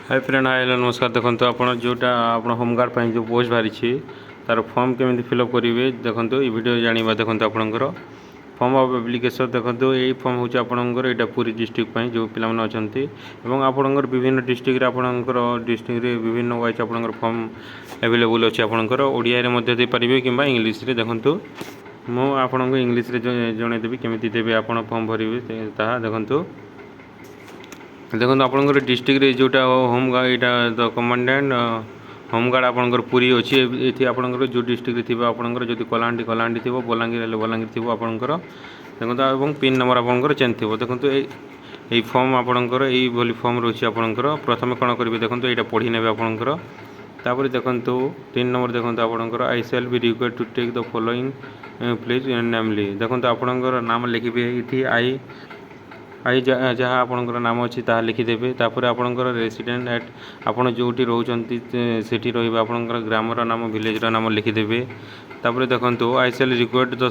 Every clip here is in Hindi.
हाय फ्रेंड हाय हेलो नमस्कार। देखो आप जोटा आप होमगार्ड पर जो पोस्ट बाहरी तार फॉर्म केमी फिलअप करेंगे देखो ये वीडियो जाना। देखो आपंकर फॉर्म ऑफ एप्लिकेशन देखो ये फॉर्म हूँ आपंकर यहाँ पुरी डिस्ट्रिक्ट जो पाने अच्छा आपंकर विभिन्न डिस्ट्रिक्ट आपंकर डिस्ट्रिक्ट विभिन्न वाइज आपंकर फॉर्म एवेलेबल अच्छे आपंकर ओडिया दे पारे कि इंग्लीश देखो मुझे इंग्लीश जनईदेवी केमी देवे आप फॉर्म भरवे देखो देखो आपंकर डिस्ट्रिक्ट जोटा होमगार्ड यहाँ द कमांडेंट होमगार्ड आपंकर पुरी अच्छी ये आपंकर जो डिस्ट्रिक्ट थी आपंकर जो कलाहांडी कलाहांडी थी बलांगीर बलांगीर थी आपंकर देखो पिन नंबर आपंकर चेंज थी देखो ये फॉर्म आपंकर ये फॉर्म रही आपंकर प्रथम कौन करेंगे देखो यहाँ पढ़ी ने आपंकर तापर देखो 3 नंबर देखो आपंकर I shall be required to take the following please namely देखो आपंकर नाम लिखिए ये आई जहाँ आपंकर नाम अच्छी ताहा लिखिदेवे तापर आपंकर रेसिडेंट एट आपड़ जो रोचती से आपंकर ग्रामर नाम विलेजर नाम लिखिदेवे तापर देखो आई शैल रिक्वायर्ड द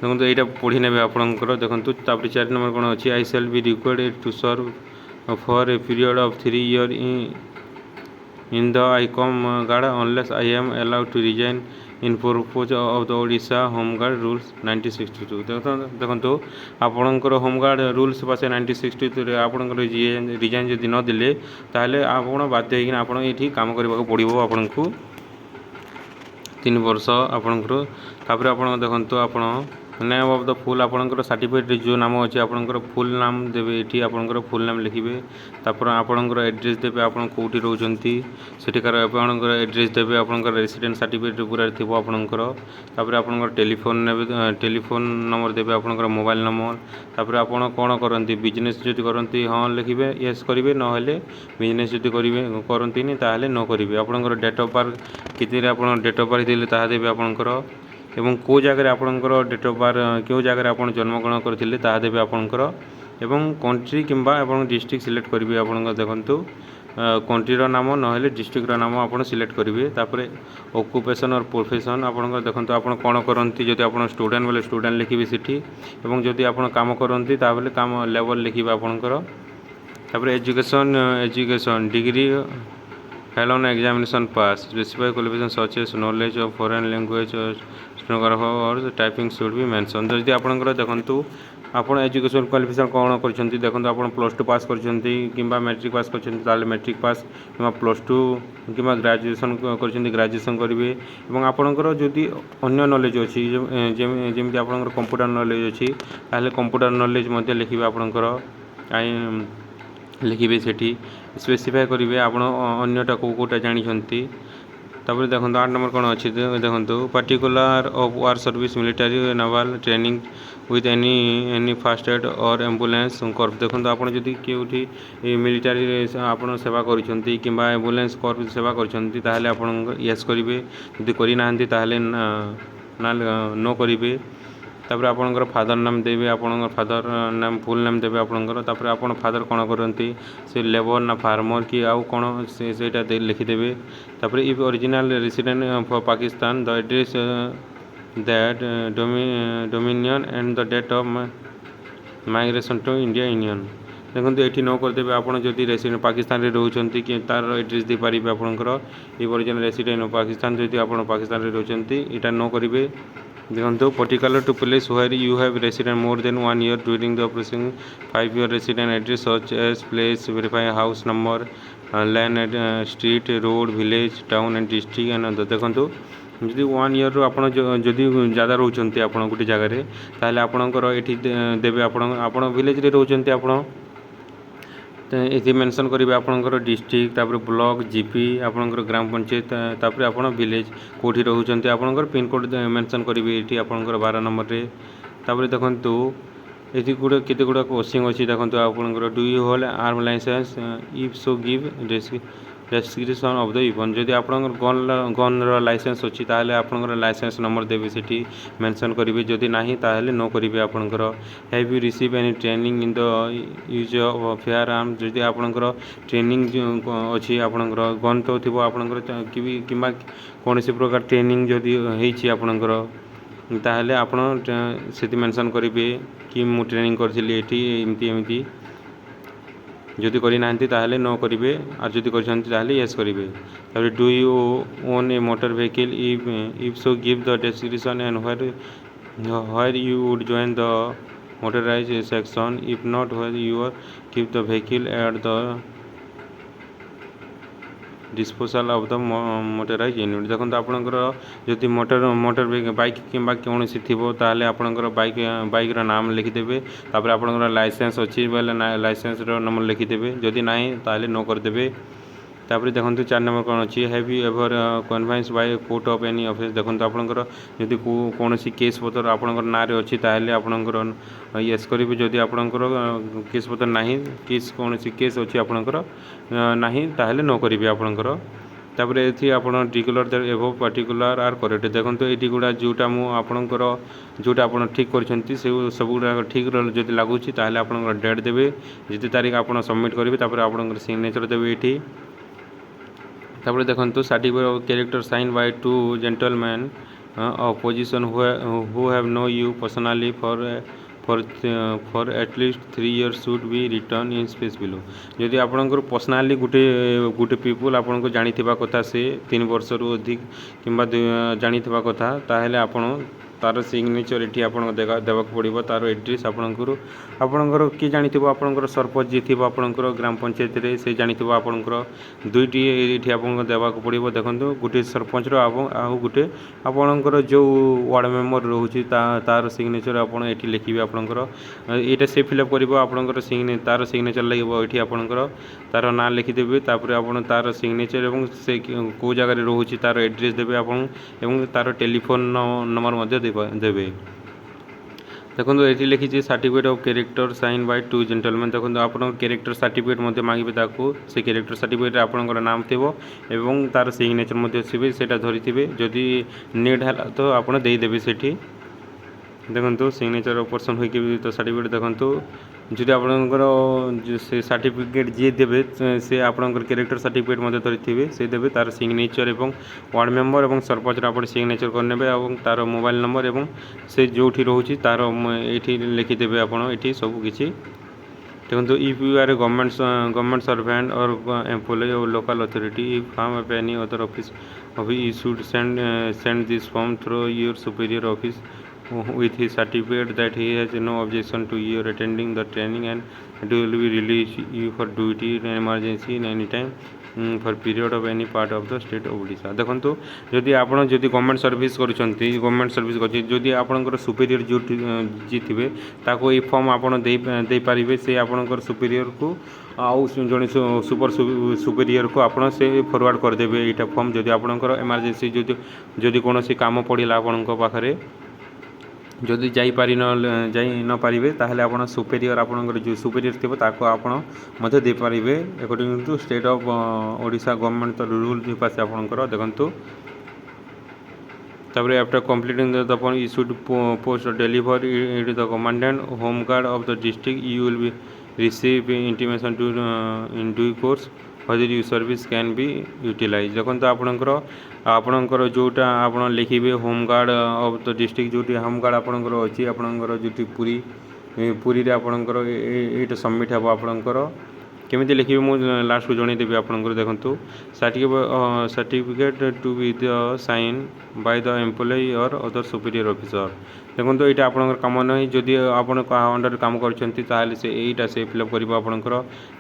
देखो यहाँ पढ़ी ने आपंकर देखो 4 नंबर कौन अच्छी I shall be required to serve for a period of 3 years in the ICOM guard unless I am allowed to resign in purpose of the Odisha Home Guard rules 1962 देखो आपणकर होम गार्ड रूल्स पास 1962 आपणकर रिजाइन जदि नदेले ताहले आपण बाध्य होइकिना आपण एठी काम करबा पड़िबो आपन को 3 वर्ष आपणकर तापर आपण देखो आपण नेम ऑफ द फुल आपंकर सर्टिफिकेट जो नाम अच्छे आपंकर फुल नाम देवे ये आपंकर फुल नाम लिखिए तापर आपंकर एड्रेस देवे आप कौटी रोचंती सेठिकार आपंकर एड्रेस देवे आपंकर रेसिडेंट सर्टिफिकेट पूरा थी आपंकर तापर आपंकर टेलीफोन ने टेलीफोन नंबर देवे आपंकर मोबाइल नंबर तापर आपण कौन करती बिजनेस जो करती हाँ लिखिए येस करेंगे ना बिजनेस जो करती ताहले नो करेंगे आपंकर डेट ऑफ बर्थ कितने आप डेट ऑफ बर्थ देते ताहा देवे आपंकर एवं कौ जगह आपंकर डेट ऑफ बर्थ क्यों जगह आप जन्मग्रहण करते ताहा देवे आपंकर एवं कंट्री किंबा डिस्ट्रिक्ट सिलेक्ट करेंगे आप देखो कंट्रीर नाम ना डिस्ट्रिक्टर नाम आप सिलेक्ट करेंगे तापर ऑक्युपेशन और प्रोफेशन आपंकर देखो आप कौन करती जब आप स्टूडेंट बोले स्टूडेंट लिखिए सीटी एवं जदि आप काम करती ताबले काम लेवल लिखिए आपंकर तापर education education degree held on examination pass specified qualification such as knowledge of foreign language or stenographer or typing should be mentioned जदि आपंकर देखो आप एजुकेशन क्वालिफिकेशन कौन कर देखो आप +2 पास कर मैट्रिक पास कर मैट्रिक पास कि +2 कि ग्रेजुएशन कर ग्रेजुएशन करेंगे और आपंकर जदि अन्य नॉलेज अच्छी जमी आप कंप्यूटर नॉलेज अच्छी ताहले कंप्यूटर नॉलेज लिखिए आपंकर लिखिए सेठी स्पेसिफाई करेंगे आप अन्यटा कौटा जानते तापर देखो 8 नंबर कौन अच्छी देखो particular of war service military naval training with any first aid or ambulance corps देखो आप कौटी मिलिटारी आप सेवा करी कि एम्बुलेंस कर्प सेवा कर येस करेंगे जदि करना ना नो करेंगे तापर आपंकर फादर नाम देवे आपंकर फादर नाम फुल नाम देवे आपंकर तापर आप फादर कौन करती से लेबर ना फार्मर कि आउ कौन से लिखिदेवे तापर if original resident for Pakistan the address that dominion and the date of migration to India union देखो ये न करदे आप रेसिडेंट पाकिस्तान में रोचंती कि तार एड्रेस दे पारे आपंकर ये ओरिजिनल रेसिडेंट पाकिस्तान जदि आप पाकिस्तान में रोचंती यहाँ न करेंगे देखो particular to place where you have resident more than 1 year during the processing 5 year resident address such as place verify house number land street road village town and district and देखो जदि 1 year आप ज़्यादा रोचंती आप गोटे जगार ताहले आपणकर ये देवे आप विलेज रोचंती आप ये मेंशन करेंगे आपंकर डिस्ट्रिक्ट तापर ब्लॉक जीपी आपंकर ग्राम पंचायत तापर आप विलेज कौटी रोचंती आपंकर पिन कोड मेंशन करेंगे ये आपंकर 12 नंबर रे तापर देखो ये गुड़ा केते गुड़ा कोशिंग अच्छी देखो आपंकर do you hold arm licence if so give description of the even जदि आप गन लाइसेंस अच्छी ताहले आपंकर लाइसेंस नंबर देवे सीटी मेंशन करेंगे जदि नहीं ताहले नो करेंगे आपंकर have you receive any training in the use of fair arm जदि आपंकर ट्रेनिंग अच्छी आपंकर गन तो थी आपंकर कि कौन सी प्रकार ट्रेनिंग जदि होती आपंकर ताहले आपण से मेंशन करेंगे कि मु ट्रेनिंग करी एमती एमती जदि करना ताहले नो करेंगे और जदि कर येस करेंगे। तापर do you own A motor vehicle if so give the description and where you would join the motorized section, if not where you are keep the vehicle at the disposal of the motorized unit। देखो आपणकर जदि मोटर बाइक कि कौन सी थी ताहले आपणकर बाइक नाम लिखिदेवे। तापर आपणकर लाइसेंस अच्छी बोले लाइसेंस नंबर लिखिदेवे, जदि ना ताहले नो करदेवे। तापर देखो 4 नंबर कौन अच्छी have you ever convince by court of any office. देखो आपणकर जदि कौन सी केस पत्र आपणकर ना रे अच्छी ताहले आपणकर येस करेंगे, जदि आपणकर केस पत्र ना केस कौन सी केस अच्छी आपणकर ना ताहले नो करेंगे आपणकर। तापर ये आप डिक्लेयर एबो पर्टिकुलर आर करेक्ट। देखो ये गुड़ा जोटा मुझर जोटा आप ठीक कर सब गुड़ा ठीक जब लगुच ताहले आप डेट देवे, जिते तारीख आप सबमिट करेंगे, तापर आप सिग्नेचर देवे ये। तापर देखो certificate of character sign by 2 gentleman of position who have know you personally for at least 3 years should be return in space below. जदि आपंकर पर्सनाली गोटे पीपुल आपन को जानी कथा से 3 वर्ष रु अधिक कि जानी कथा ताहले आपण तार सिग्नेचर ये आप देवाक पड़ो। तार एड्रेस आपणकर किए जानी आपणकर सरपंच जी थी आपणकर ग्राम पंचायत रे से जानी आपणकर 2टी ये आप देवाक पड़ो। देखो गोटे सरपंच आउ गोटे आपणकर जो वार्ड मेंबर रोचे तार सिग्नेचर आप लिखिए। आपणकर यहाँ से फिलअप कर आपणकर तार सिग्नेचर लगे ये आपणकर तार ना लिखिदेवे। तापर आप तार सिग्नेचर एवं से कौ जगह रोचे तार एड्रेस देवे आपन एवं तार टेलीफोन नंबर देवे। देखो ये लिखी certificate of character sign by 2 gentleman. देखो आप कैरेक्टर सर्टिफिकेट मांगे से कैरेक्टर सर्टिफिकेट आपंकर नाम थी एवं तार सिग्नेचर से धरी थे, जदि नीड है तो आपड़ देदेवे से। देखो सिग्नेचर पर्सन हो तो सर्टिफिकेट देखो जदि आपंकर से सर्टिफिकेट जी देवे से आपंकर कैरेक्टर सर्टिफिकेट धरी थे से देवे तार सिग्नेचर एवं वार्ड मेंबर एवं सरपंच आप सिग्नेचर करने और तार मोबाइल नंबर एवं से जो रोचे तार ये लिखिदेवे आप सब किसी। देखो if you are a government servant or employee of local authority if farm of any other office you should send this form through your superior office with his certificate that he has no objection to your attending the training and it will be release you for duty in emergency in any time for period of any part of the state of Odisha। देखो जदि आप गवर्नमेंट सर्विस गवर्नमेंट सर्विस जदि आपंकर सुपीरियर जो जी थे ताको ये फॉर्म आप पारे से आपंकर सुपीरियर को आउ जड़े सुपर सुपीरियर को आप फॉरवर्ड करदेवे यहाँ फॉर्म। जदि आपंकर इमरजेंसी जदि कौन काम पड़ा आपण पाखे जदि जापारि न पारे ताहले आप सुपीरियर आपंकर जो सुपीरियर थी आप दे पारे according to state of Odisha government rule पास आपंकर। देखो तापर after completing the you should post deliver it the commandant home guard of the district you will be receive intimation to in due course whether your service can be utilized। देखो आपणकर जोटा आप लिखे होमगार्ड ऑफ द डिस्ट्रिक्ट जो होमगार्ड आपणकर अच्छी आपणकर जो पुरी आपणकर ये सबमिट हे आपणकर केमी लिखे मुझे लास्ट को जनईदेवी आपंकर। देखो certificate to be the sign by the employ or other superior officer. देखो ये आपंकर कम नहीं जदि आप अंडर काम कर से यहीटा से फिलअप कर आपंकर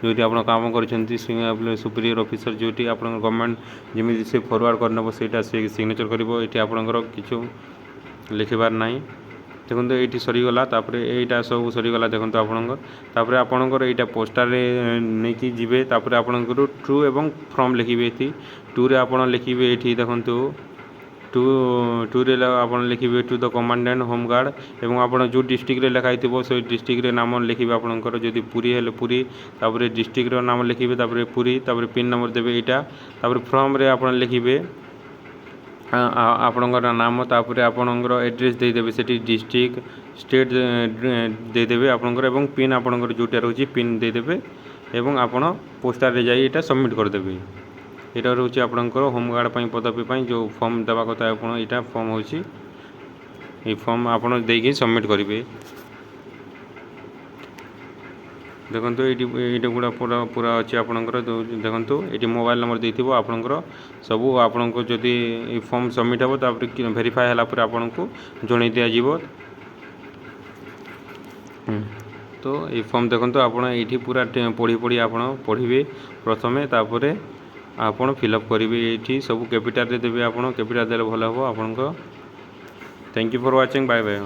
जो आप काम कर सुपीरियर ऑफिसर जो आप गवर्नमेंट जमी से फॉरवर्ड करने से सिग्नेचर कर आपंकर किछु लिखबार ना। देखो ये सरीगला यहाँ सब सरीगला। देखो आपंकर आपंकर यहाँ पोस्टार नहीं कि जीवे आपंकर ट्रू एवं फ्रॉम लिखे ये टू रे आप लिखे ये देखो टू रे आप लिखे टू द कमांडेंट होमगार्ड एवं आप जो डिस्ट्रिक्ट रे लिखाई से डिस्ट्रिक्ट नाम लिखे आपंकर जदि पुरी है पुरी तापर डिस्ट्रिक्ट नाम लिखे पुरी तापर पिन नंबर देवे यहाँ फ्रॉम रे आप लिखे आपणकर नाम तापर आपणकर एड्रेस देदेवे से डिस्ट्रिक्ट स्टेट देदेवे आपणकर एवं पिन आपणकर जोटा रोचे पिन देदेवे एवं आपण पोस्टार रे जाई एटा सबमिट करदेवे। यहाँ रोचे आपणकर होमगार्ड पदवी जो फॉर्म देवा कथा यहाँ फॉर्म होची ये फॉर्म आपड़ देकी सबमिट करेंगे। ଦେଖନ୍ତୁ ଏଇଟା ଗୁଡ଼ା ପୁରା ପୁରା ଅଛି ଆପଣଙ୍କର ଦେଖନ୍ତୁ ଏଇଠି ମୋବାଇଲ୍ ନମ୍ବର ଦେଇଥିବ ଆପଣଙ୍କର ସବୁ ଆପଣଙ୍କୁ ଯଦି ଏ ଫର୍ମ ସବମିଟ୍ ହେବ ତାପରେ ଭେରିଫାଏ ହେଲା ପରେ ଆପଣଙ୍କୁ ଜଣାଇ ଦିଆଯିବ। ତ ଏଇ ଫର୍ମ ଦେଖନ୍ତୁ ଆପଣ ଏଇଠି ପୁରା ପଢ଼ି ଆପଣ ପଢ଼ିବେ ପ୍ରଥମେ, ତାପରେ ଆପଣ ଫିଲ୍ଅପ୍ କରିବେ। ଏଇଠି ସବୁ କ୍ୟାପିଟାଲରେ ଦେବେ, ଆପଣ କ୍ୟାପିଟାଲ ଦେଲେ ଭଲ ହେବ ଆପଣଙ୍କ। Thank you for watching, bye bye.